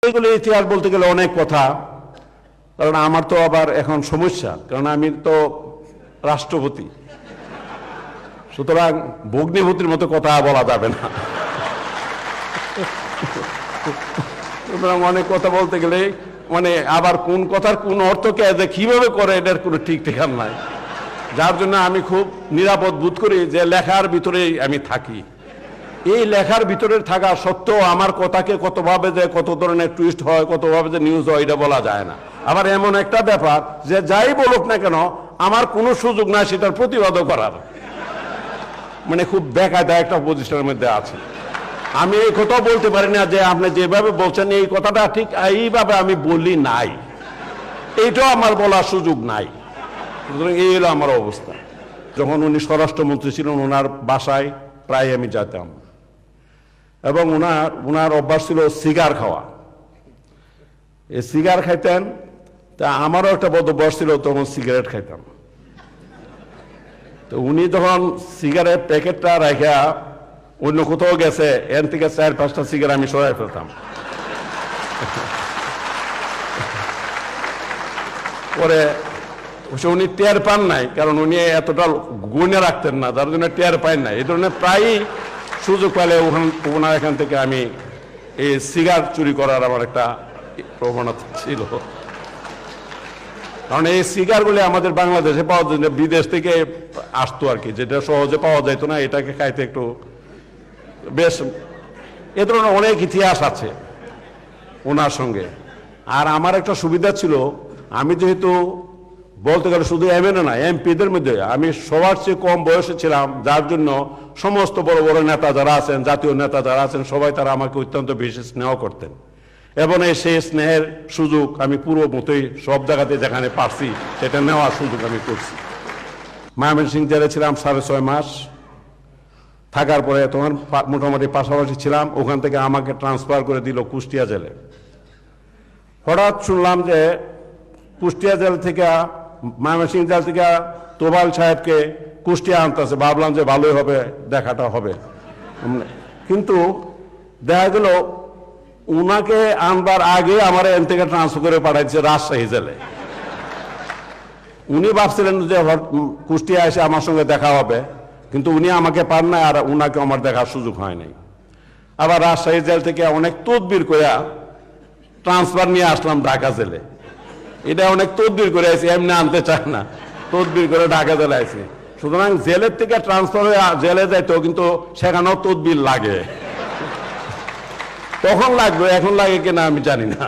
এগুলো ইতিহাস বলতে গেলে অনেক কথা, কারণ আমার তো আবার এখন সমস্যা, কারণ আমি তো রাষ্ট্রপতি, সুতরাং ভগ্নিপতির মতো কথা বলা যাবে না। সুতরাং অনেক কথা বলতে গেলে মানে আবার কোন কথার কোন অর্থকে যে কিভাবে করে এটার কোনো ঠিক ঠিকান নাই, যার জন্য আমি খুব নিরাপদ বোধ করি যে লেখার ভিতরেই আমি থাকি। এই লেখার ভিতরে থাকা সত্ত্বেও আমার কথাকে কতভাবে যে কত ধরনের টুইস্ট হয়, কতভাবে যে নিউজ হয়, এটা বলা যায় না। আবার এমন একটা ব্যাপার যে যাই বলুক না কেন আমার কোনো সুযোগ নাই সেটার প্রতিবাদও করার, মানে খুব বেকায়দা একটা পজিশনের মধ্যে আছে। আমি এই কথা বলতে পারি না যে আপনি যেভাবে বলছেন এই কথাটা ঠিক এইভাবে আমি বলি নাই, এইটাও আমার বলার সুযোগ নাই। সুতরাং এই হলো আমার অবস্থা। যখন উনি স্বরাষ্ট্রমন্ত্রী ছিলেন ওনার বাসায় প্রায় আমি যেতাম, এবং ওনার অভ্যাস ছিল সিগার খাওয়া। এই সিগার খাইতেন, তা আমারও একটা বদ অভ্যাস ছিল, তখন সিগারেট খাইতাম। তো উনি যখন সিগারেট প্যাকেটটা রাখা অন্য কোথাও গেছে, এর থেকে 4-5টা সিগারেট আমি সরাই ফেলতাম। পরে উনি টের পান নাই, কারণ উনি এতটা গুণে রাখতেন না, যার জন্য টের পান নাই। এই ধরনের প্রায়ই সুযোগ পেলে ওনার এখান থেকে আমি এই সিগার চুরি করার আমার একটা প্রবণতা ছিল। কারণ এই সিগারগুলি আমাদের বাংলাদেশে পাওয়া যায় না, বিদেশ থেকে আসতো আর কি, যেটা সহজে পাওয়া যেত না, এটাকে খাইতে একটু বেশ। এ ধরনের অনেক ইতিহাস আছে ওনার সঙ্গে। আর আমার একটা সুবিধা ছিল, আমি যেহেতু বলতে গেলে শুধু এমএনএ না এমপিদের মধ্যে আমি সবার চেয়ে কম বয়সে ছিলাম, যার জন্য সমস্ত বড় বড় নেতা যারা আছেন, জাতীয় নেতা যারা আছেন, সবাই তারা আমাকে অত্যন্ত বেশি স্নেহ করতেন। এবং সেই স্নেহের সুযোগ আমি পুরো মতোই সব জায়গাতে যেখানে পারছি সেটা নেওয়ার সুযোগ আমি করছি। ময়মনসিংহ জেলে ছিলাম 6.5 মাস, থাকার পরে তখন মোটামুটি পাশাপাশি ছিলাম। ওখান থেকে আমাকে ট্রান্সফার করে দিল কুষ্টিয়া জেলে। হঠাৎ শুনলাম যে কুষ্টিয়া জেল থেকে, ময়মনসিংহ জেল থেকে তোবাল সাহেবকে কুষ্টিয়া আনতেছে। ভাবলাম যে ভালোই হবে, দেখাটা হবে। কিন্তু দেখা গেল উনাকে আনবার আগে আমার এন থেকে ট্রান্সফার করে পাঠাইছে রাজশাহী জেলে। উনি ভাবছিলেন যে কুষ্টিয়া এসে আমার সঙ্গে দেখা হবে, কিন্তু উনি আমাকে পান না, আর উনাকে আমার দেখার সুযোগ হয় নাই। আবার রাজশাহী জেল থেকে অনেক তদবির করে ট্রান্সফার নিয়ে আসলাম ঢাকা জেলে। এটা অনেক তদবির করে আছি, এমনি আনতে চায় না, তদবির করে ঢাকা জেলে আছি। সুতরাং জেলের থেকে ট্রান্সফার হয়ে জেলে যাইতো, কিন্তু সেখানেও তদবির লাগে। তখন লাগবে, এখন লাগে কিনা আমি জানি না।